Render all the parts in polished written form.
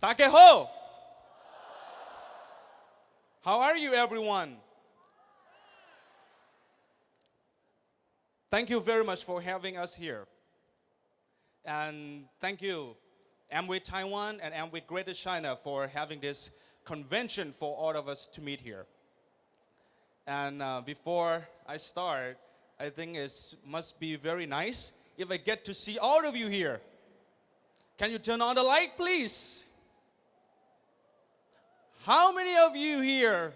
Takeho! How are you, everyone? Thank you very much for having us here. And thank you, Amway Taiwan and Amway Greater China, for having this convention for all of us to meet here. And before I start, I think it must be very nice if I get to see all of you here. Can you turn on the light, please? How many of you here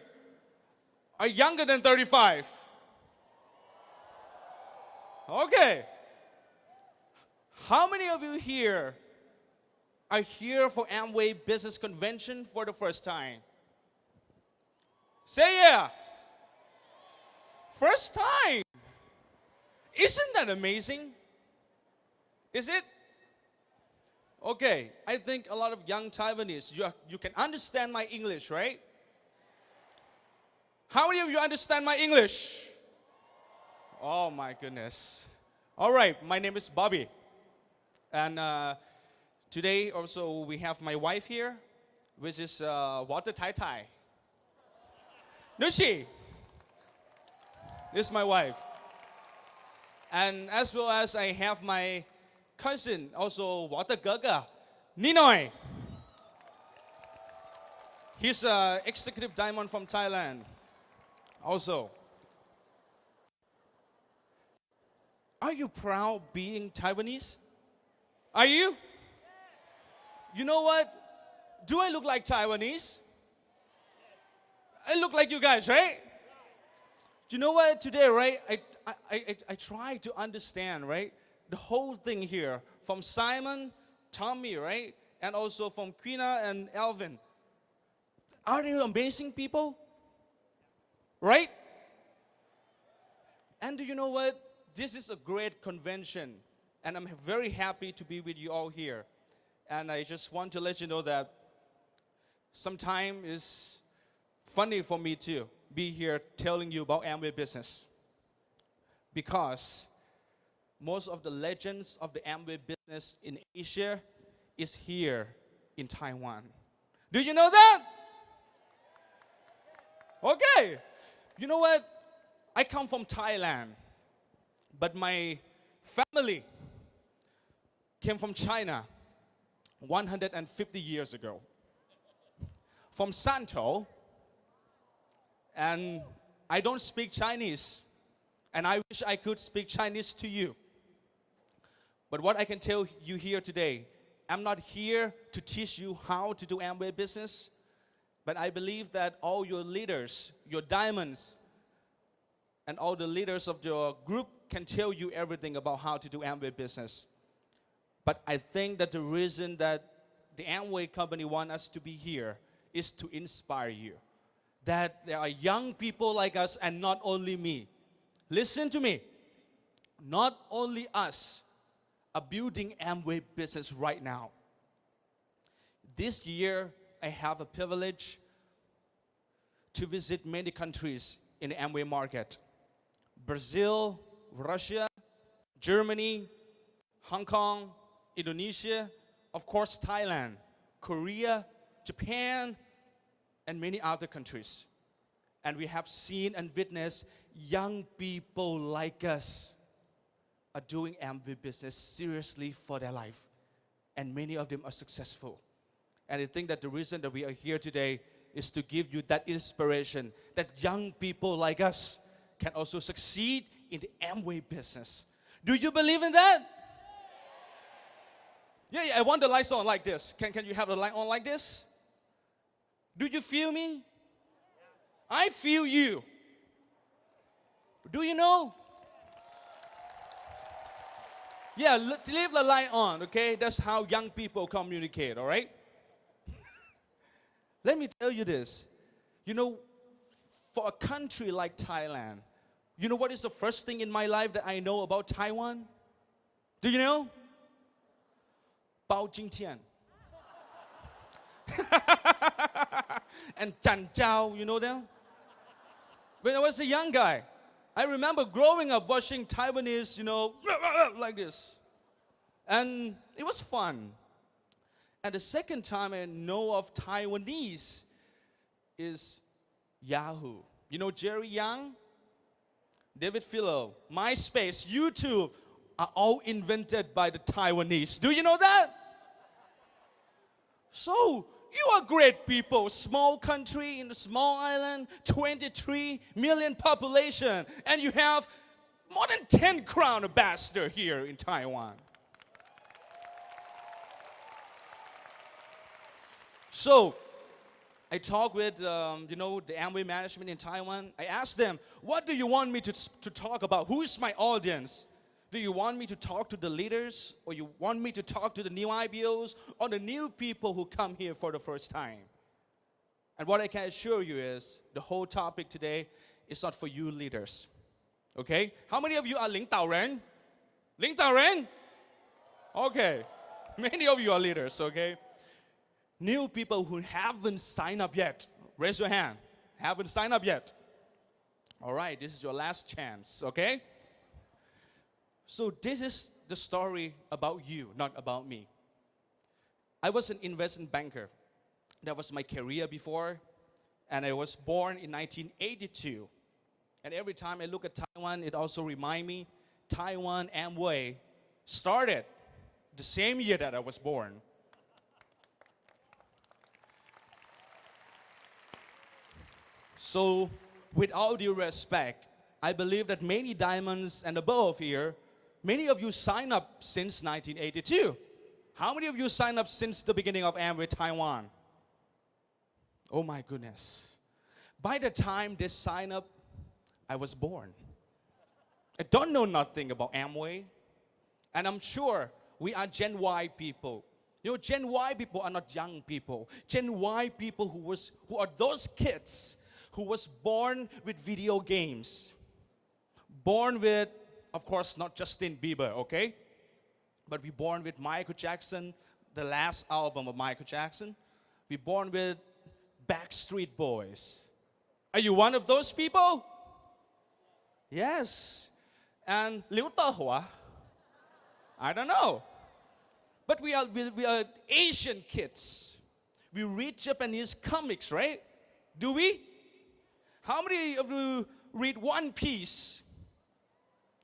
are younger than 35? Okay. How many of you here are here for Amway Business Convention for the first time? Say yeah. First time. Isn't that amazing? Is it? Okay, I think a lot of young Taiwanese, you can understand my English, right? How many of you understand my English? Oh my goodness. All right, my name is Bobby. And today also we have my wife here, which is Water Tai Tai. Nushi. This is my wife. And as well as I have my cousin, also Water Gaga, Ninoy. He's an executive diamond from Thailand. Also, are you proud being Taiwanese? Are you? You know what? Do I look like Taiwanese? I look like you guys, right? Do you know what? Today, right? I try to understand, right? The whole thing here, from Simon, Tommy, right? And also from Quina and Alvin. Are they amazing people? Right? And do you know what? This is a great convention. And I'm very happy to be with you all here. And I just want to let you know that sometimes it's funny for me to be here telling you about Amway business. Because most of the legends of the Amway business in Asia is here in Taiwan. Do you know that? Okay. You know what? I come from Thailand, but my family came from China 150 years ago. From Santo, and I don't speak Chinese, and I wish I could speak Chinese to you. But what I can tell you here today, I'm not here to teach you how to do Amway business, but I believe that all your leaders, your diamonds, and all the leaders of your group can tell you everything about how to do Amway business. But I think that the reason that the Amway company want us to be here is to inspire you. That there are young people like us and not only me. Listen to me. Not only us are building Amway business right now. This year, I have a privilege to visit many countries in the Amway market. Brazil, Russia, Germany, Hong Kong, Indonesia, of course Thailand, Korea, Japan, and many other countries. And we have seen and witnessed young people like us are doing Amway business seriously for their life. And many of them are successful. And I think that the reason that we are here today is to give you that inspiration that young people like us can also succeed in the Amway business. Do you believe in that? Yeah, I want the lights on like this. Can you have the light on like this? Do you feel me? I feel you. Do you know? Yeah, leave the light on, okay? That's how young people communicate, all right? Let me tell you this. You know, for a country like Thailand, you know what is the first thing in my life that I know about Taiwan? Do you know? Bao Jing Tian. And Chan Jiao, you know them? When I was a young guy, I remember growing up watching Taiwanese, you know, like this. And it was fun. And the second time I know of Taiwanese is Yahoo. You know Jerry Yang, David Philo, MySpace, YouTube are all invented by the Taiwanese. Do you know that? So, you are great people, small country in a small island, 23 million population, and you have more than 10 crown ambassador here in Taiwan. So, I talked with, the Amway management in Taiwan. I asked them, what do you want me to talk about? Who is my audience? Do you want me to talk to the leaders? Or you want me to talk to the new IBOs? Or the new people who come here for the first time? And what I can assure you is, the whole topic today is not for you leaders. Okay? How many of you are 领导人? 领导人? Okay. Many of you are leaders, okay? New people who haven't signed up yet, raise your hand. Haven't signed up yet. All right, this is your last chance, okay? So this is the story about you, not about me. I was an investment banker. That was my career before. And I was born in 1982. And every time I look at Taiwan, it also reminds me, Taiwan Amway started the same year that I was born. So, with all due respect, I believe that many diamonds and above here, many of you signed up since 1982. How many of you signed up since the beginning of Amway Taiwan? Oh my goodness. By the time they signed up, I was born. I don't know nothing about Amway. And I'm sure we are Gen Y people. You know, Gen Y people are not young people. Gen Y people who are those kids who was born with video games. Born with, of course, not Justin Bieber, okay? But we born with Michael Jackson, the last album of Michael Jackson. We born with Backstreet Boys. Are you one of those people? Yes. And Liu Dehua? I don't know. But we are Asian kids. We read Japanese comics, right? Do we? How many of you read One Piece?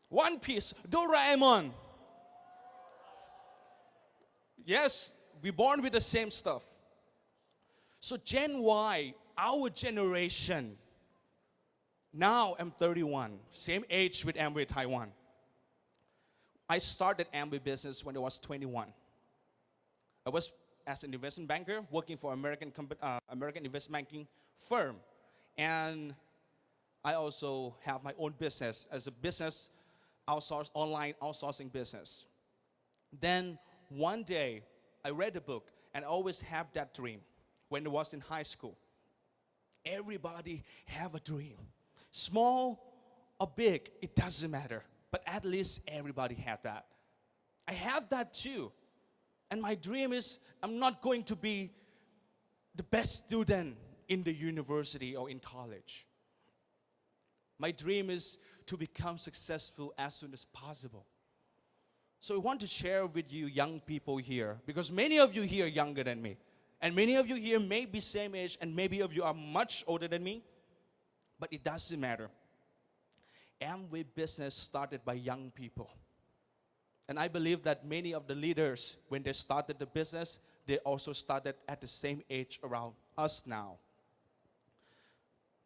One Piece, Doraemon. Yes, we're born with the same stuff. So Gen Y, our generation, now I'm 31, same age with Amway Taiwan. I started Amway business when I was 21. I was as an investment banker working for American investment banking firm. And I also have my own business as a business online outsourcing business. Then one day, I read a book, and I always have that dream when I was in high school. Everybody have a dream. Small or big, it doesn't matter. But at least everybody had that. I have that too. And my dream is, I'm not going to be the best student in the university or in college. My dream is to become successful as soon as possible. So I want to share with you young people here, because many of you here are younger than me. And many of you here may be same age, and maybe of you are much older than me. But it doesn't matter. Amway business started by young people. And I believe that many of the leaders, when they started the business, they also started at the same age around us now.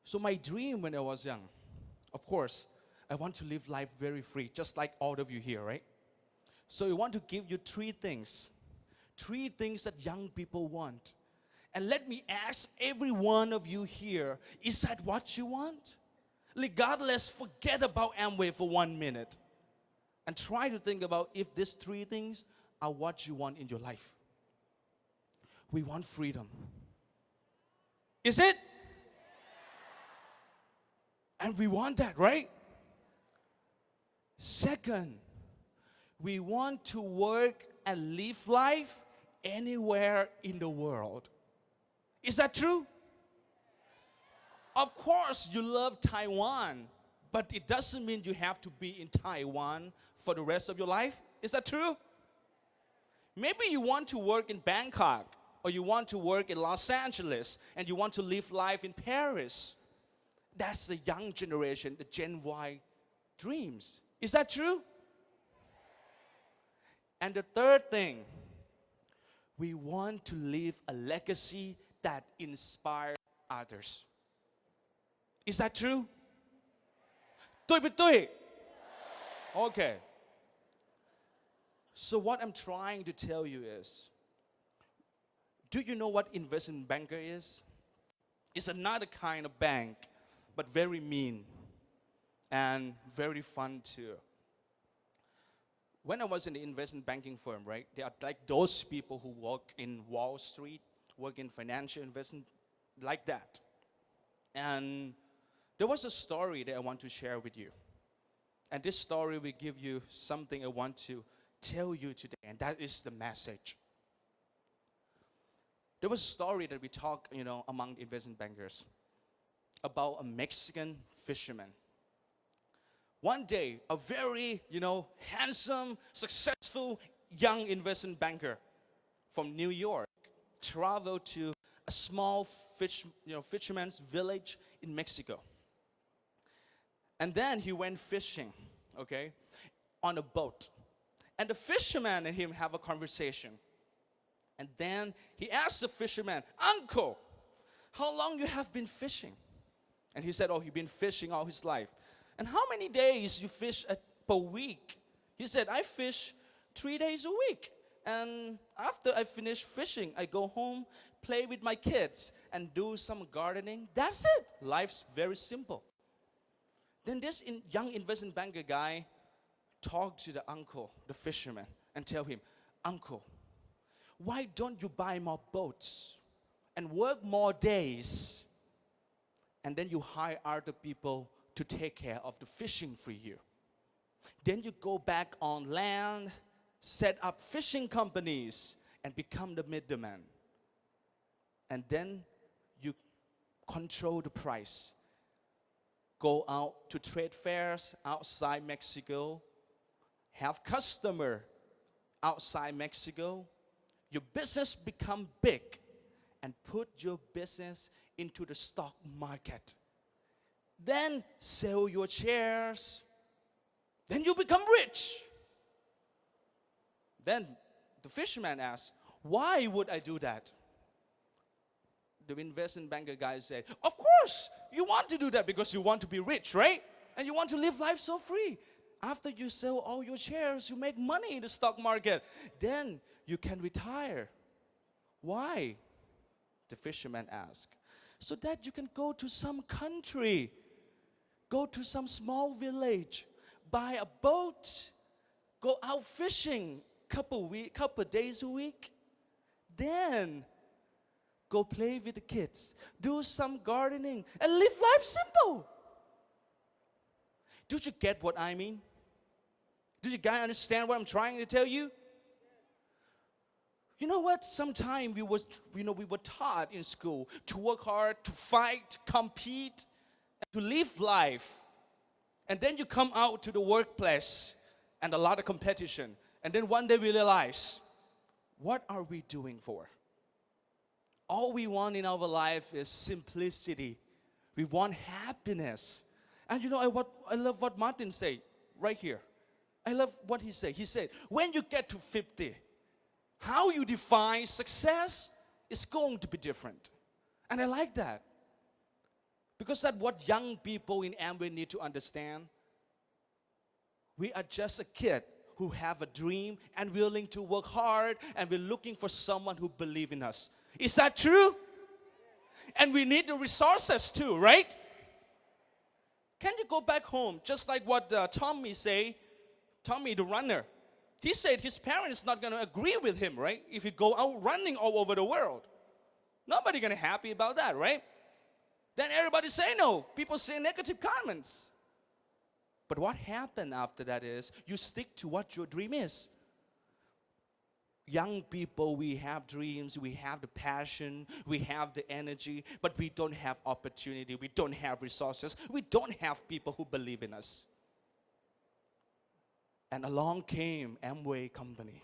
So my dream when I was young, of course, I want to live life very free, just like all of you here, right? So I want to give you three things that young people want. And let me ask every one of you here, is that what you want? Regardless, forget about Amway for 1 minute. And try to think about if these three things are what you want in your life. We want freedom. Is it? And we want that, right? Second, we want to work and live life anywhere in the world. Is that true? Of course, you love Taiwan, but it doesn't mean you have to be in Taiwan for the rest of your life. Is that true? Maybe you want to work in Bangkok, or you want to work in Los Angeles, and you want to live life in Paris. That's the young generation, the Gen Y dreams. Is that true? And the third thing, we want to leave a legacy that inspires others. Is that true? 对不对? Okay. So what I'm trying to tell you is, do you know what investment banker is? It's another kind of bank, but very mean and very fun too. When I was in the investment banking firm, right, they are like those people who work in Wall Street, work in financial investment, like that. And there was a story that I want to share with you. And this story will give you something I want to tell you today, and that is the message. There was a story that we talk, among investment bankers about a Mexican fisherman. One day, a very, handsome, successful young investment banker from New York traveled to a small fisherman's village in Mexico. And then he went fishing, on a boat. And the fisherman and him have a conversation. And then he asked the fisherman, "Uncle, how long you have been fishing?" And he said, "Oh, he's been fishing all his life." "And how many days you fish per week?" He said, "I fish 3 days a week. And after I finish fishing, I go home, play with my kids, and do some gardening. That's it. Life's very simple." Then this young investment banker guy talked to the uncle, the fisherman, and tell him, "Uncle, why don't you buy more boats and work more days? And then you hire other people to take care of the fishing for you. Then you go back on land, set up fishing companies, and become the middleman. And then you control the price. Go out to trade fairs outside Mexico, have customer outside Mexico. Your business become big, and put your business into the stock market. Then sell your shares. Then you become rich." Then the fisherman asked, "Why would I do that?" The investment banker guy said, "Of course, you want to do that because you want to be rich, right? And you want to live life so free. After you sell all your shares, you make money in the stock market. Then you can retire." "Why?" the fisherman asked. "So that you can go to some country, go to some small village, buy a boat, go out fishing couple days a week. Then go play with the kids, do some gardening, and live life simple." Do you get what I mean? Do you guys understand what I'm trying to tell you? You know what? Sometimes we were taught in school to work hard, to fight, compete, and to live life. And then you come out to the workplace and a lot of competition. And then one day we realize, what are we doing for? All we want in our life is simplicity. We want happiness. And I love what Martin said right here. I love what he said. He said, when you get to 50, how you define success is going to be different. And I like that. Because that's what young people in Amway need to understand. We are just a kid who have a dream and willing to work hard, and we're looking for someone who believes in us. Is that true? And we need the resources too, right? Can you go back home, just like what Tommy the runner? He said his parents not going to agree with him, right? If he go out running all over the world. Nobody going to happy about that, right? Then everybody say no. People say negative comments. But what happened after that is you stick to what your dream is. Young people, we have dreams, we have the passion, we have the energy, but we don't have opportunity, we don't have resources, we don't have people who believe in us. And along came Amway company.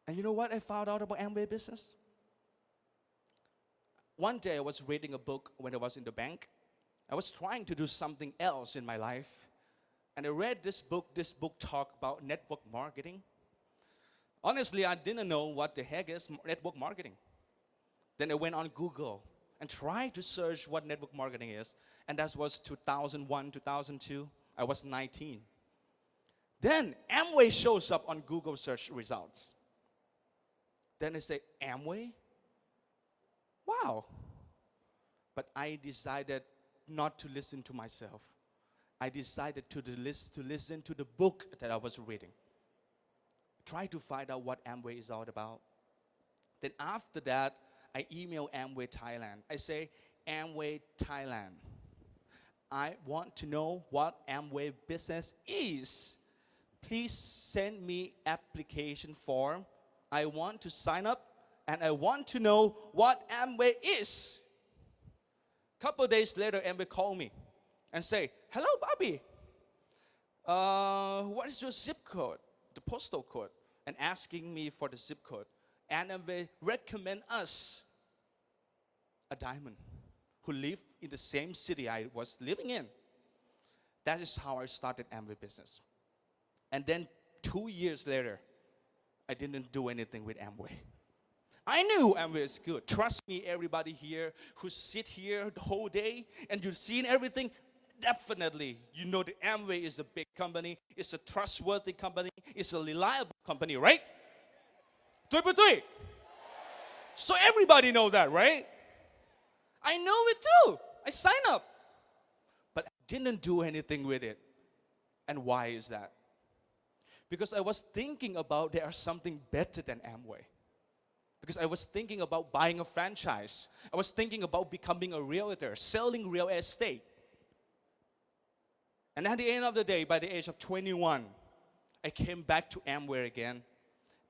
And you know what I found out about Amway business? One day I was reading a book when I was in the bank. I was trying to do something else in my life. And I read this book. This book talked about network marketing. Honestly, I didn't know what the heck is network marketing. Then I went on Google and tried to search what network marketing is. And that was 2001, 2002. I was 19. Then Amway shows up on Google search results. Then I say, Amway? Wow. But I decided not to listen to myself. I decided to listen to the book that I was reading. Try to find out what Amway is all about. Then after that, I email Amway Thailand. I say, Amway Thailand, I want to know what Amway business is. Please send me application form. I want to sign up and I want to know what Amway is. Couple days later, Amway called me and say, hello, Bobby. What is your zip code? The postal code. And asking me for the zip code. And Amway recommend us a diamond who live in the same city I was living in. That is how I started Amway business. And then 2 years later, I didn't do anything with Amway. I knew Amway is good. Trust me, everybody here who sit here the whole day and you've seen everything, definitely you know that Amway is a big company, it's a trustworthy company, it's a reliable company, right? 对不对? So everybody know that, right? I know it too. I signed up. But I didn't do anything with it. And why is that? Because I was thinking about there is something better than Amway. Because I was thinking about buying a franchise. I was thinking about becoming a realtor, selling real estate. And at the end of the day, by the age of 21, I came back to Amway again.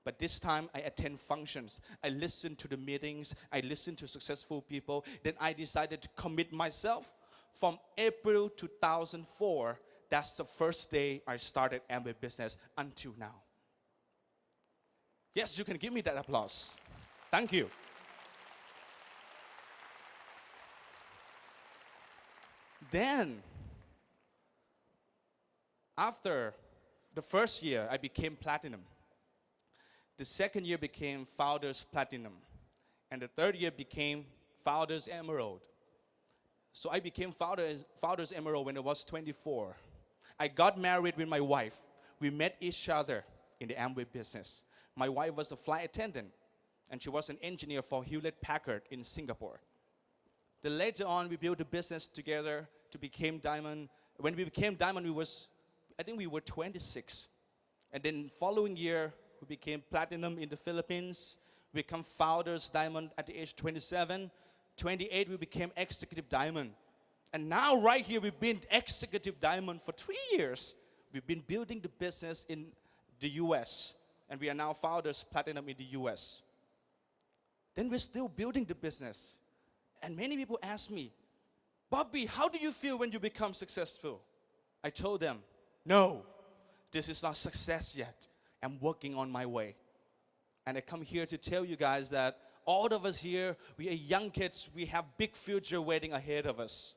But this time, I attend functions. I listen to the meetings. I listen to successful people. Then I decided to commit myself. From April 2004, that's the first day I started Amway business until now. Yes, you can give me that applause. Thank you. Then, after the first year, I became platinum. The second year became Founders Platinum. And the third year became Founders Emerald. So I became Founders Emerald when I was 24. I got married with my wife. We met each other in the Amway business. My wife was a flight attendant, and she was an engineer for Hewlett-Packard in Singapore. Then later on, we built a business together to become Diamond. When we became Diamond, I think we were 26. And then following year, we became Platinum in the Philippines. We became Founders Diamond at the age 27. 28, we became Executive Diamond. And now right here, we've been Executive Diamond for 3 years. We've been building the business in the US. And we are now Founders Platinum in the US. Then we're still building the business. And many people ask me, Bobby, how do you feel when you become successful? I told them, no, this is not success yet. I'm working on my way. And I come here to tell you guys that all of us here, we are young kids. We have big future waiting ahead of us.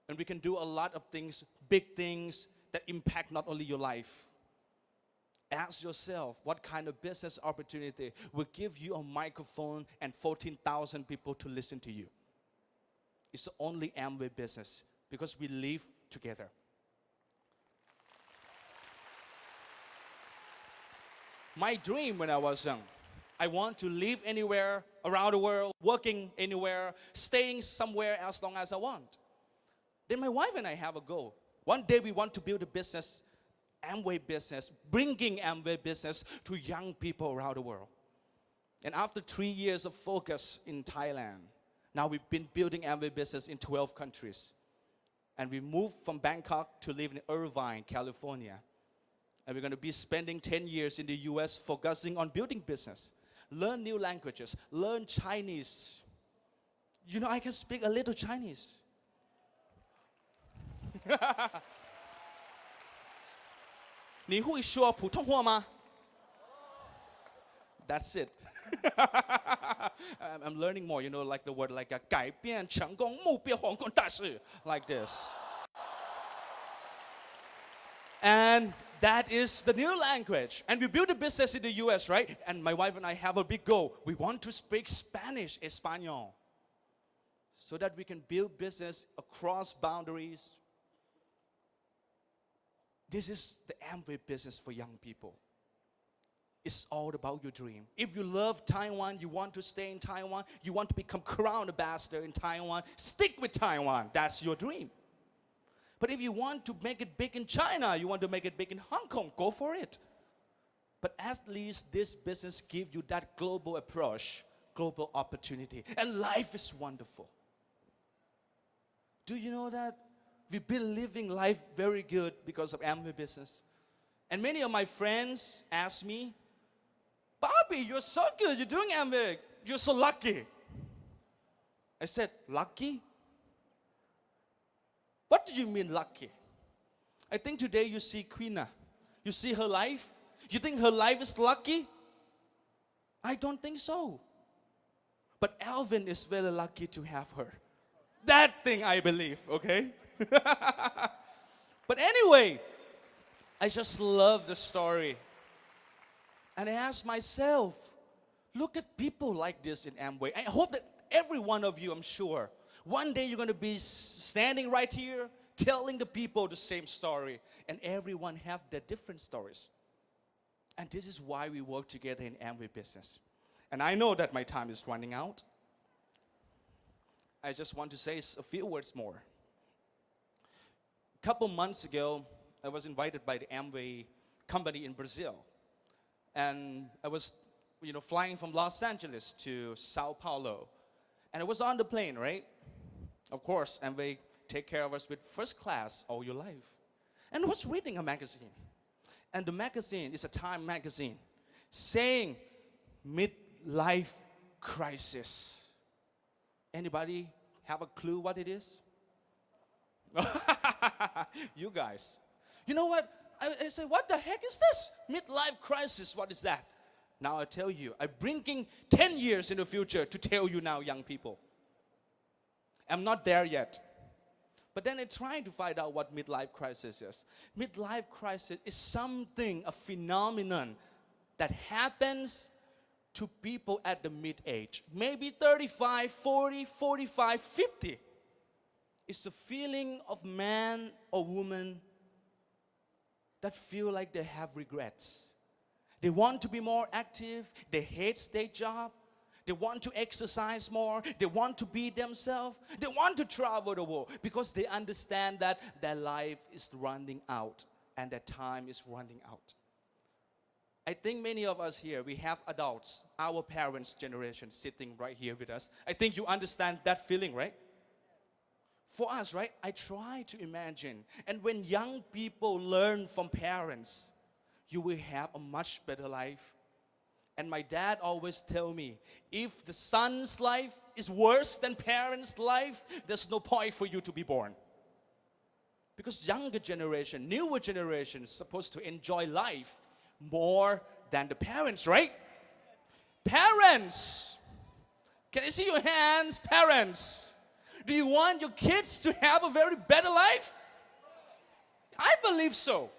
And we can do a lot of things, big things that impact not only your life. Ask yourself, what kind of business opportunity will give you a microphone and 14,000 people to listen to you? It's the only Amway business because we live together. My dream when I was young, I want to live anywhere around the world, working anywhere, staying somewhere as long as I want. Then my wife and I have a goal. One day we want to build a business, Amway business, bringing Amway business to young people around the world. And after 3 years of focus in Thailand, now we've been building Amway business in 12 countries. And we moved from Bangkok to live in Irvine, California. And we're going to be spending 10 years in the US focusing on building business. Learn new languages. Learn Chinese. You know, I can speak a little Chinese. 你会说普通话吗? That's it. I'm learning more, like the word like 改变成功目标皇冠大事 like this. And that is the new language. And we built a business in the US, right? And my wife and I have a big goal. We want to speak Spanish, Espanol, so that we can build business across boundaries. This is the Amway business for young people. It's all about your dream. If you love Taiwan, you want to stay in Taiwan, you want to become crown ambassador in Taiwan, stick with Taiwan. That's your dream. But if you want to make it big in China, you want to make it big in Hong Kong, go for it. But at least this business gives you that global approach, global opportunity. And life is wonderful. Do you know that we've been living life very good because of Amway business? And many of my friends ask me, Bobby, you're so good. You're doing Amway. You're so lucky. I said, lucky? What do you mean lucky? I think today you see Queena. You see her life. You think her life is lucky? I don't think so. But Alvin is very lucky to have her. That thing I believe, okay? But anyway, I just love the story. And I ask myself, look at people like this in Amway. I hope that every one of you, I'm sure, one day you're going to be standing right here telling the people the same story. And everyone have their different stories. And this is why we work together in Amway business. And I know that my time is running out. I just want to say a few words more. A couple months ago, I was invited by the Amway company in Brazil. And I was, flying from Los Angeles to Sao Paulo. And I was on the plane, right? Of course, Amway take care of us with first class all your life. And I was reading a magazine. And the magazine is a Time magazine saying midlife crisis. Anybody have a clue what it is? You guys. You know what? I say, what the heck is this? Midlife crisis, what is that? Now I tell you, I'm bringing 10 years in the future to tell you now, young people. I'm not there yet. But then I try to find out what midlife crisis is. Midlife crisis is something, a phenomenon that happens to people at the mid-age. Maybe 35, 40, 45, 50. It's the feeling of man or woman that feel like they have regrets. They want to be more active. They hate their job. They want to exercise more. They want to be themselves. They want to travel the world because they understand that their life is running out and their time is running out. I think many of us here, we have adults, our parents' generation sitting right here with us. I think you understand that feeling, right? For us, right, I try to imagine. And when young people learn from parents, you will have a much better life. And my dad always tell me, if the son's life is worse than parents' life, there's no point for you to be born. Because younger generation, newer generation is supposed to enjoy life more than the parents, right? Parents! Can I see your hands, parents? Do you want your kids to have a very better life? I believe so.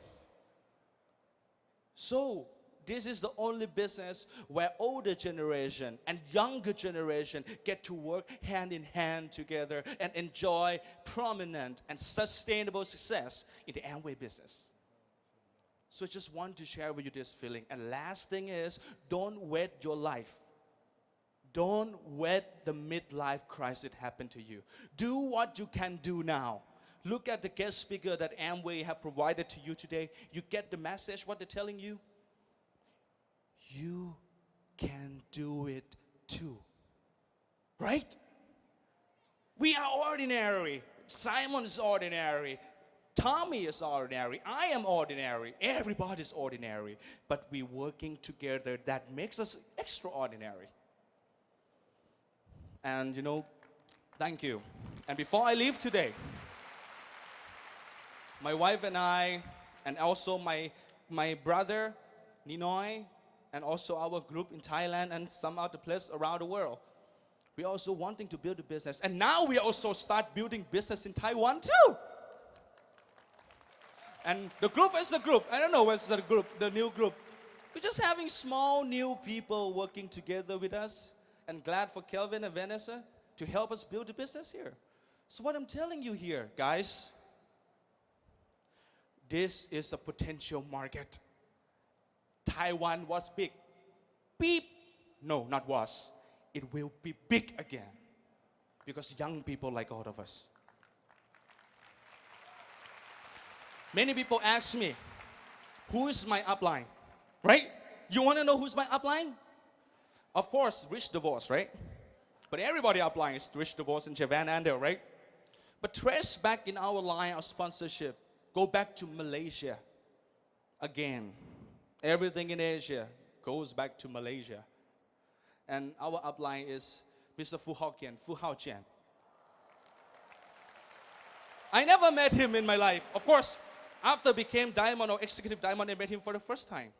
So, this is the only business where older generation and younger generation get to work hand in hand together and enjoy prominent and sustainable success in the Amway business. So I just want to share with you this feeling. And last thing is, don't wait your life. Don't wait the midlife crisis happen to you. Do what you can do now. Look at the guest speaker that Amway have provided to you today. You get the message, what they're telling you? You can do it too. Right? We are ordinary. Simon is ordinary. Tommy is ordinary. I am ordinary. Everybody's ordinary. But we're working together. That makes us extraordinary. And thank you. And before I leave today, my wife and I, and also my brother, Ninoy, and also our group in Thailand and some other place around the world. We're also wanting to build a business. And now we also start building business in Taiwan too. And the group is a group. I don't know what's the group, the new group. We're just having small new people working together with us. And glad for Kelvin and Vanessa to help us build a business here. So what I'm telling you here, guys, this is a potential market. Taiwan was big. Beep. No, not was. It will be big again. Because young people like all of us. Many people ask me, who is my upline? Right? You want to know who's my upline? Of course, Rich DeVos, right? But everybody upline is Rich DeVos and Javan Andel, right? But trace back in our line of sponsorship. Go back to Malaysia. Again, everything in Asia goes back to Malaysia. And our upline is Mr. Fu Hao Jian. I never met him in my life. Of course, after became Diamond or Executive Diamond, I met him for the first time.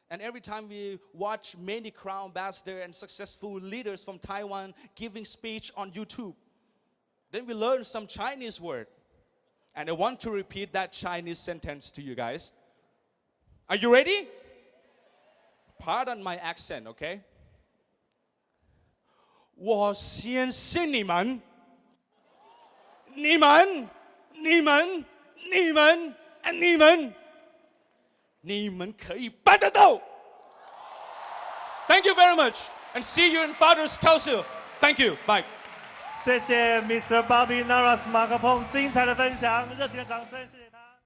And every time we watch many crown ambassadors and successful leaders from Taiwan giving speech on YouTube, then we learn some Chinese word. And I want to repeat that Chinese sentence to you guys. Are you ready? Pardon my accent, okay? 我先信你们，你们，你们，你们，你们，你们可以办得到。Thank you very much, and see you in Father's Council. Thank you. Bye. 谢谢 Mr. Bobby Naruss 马克鹏精彩的分享，热情的掌声，谢谢。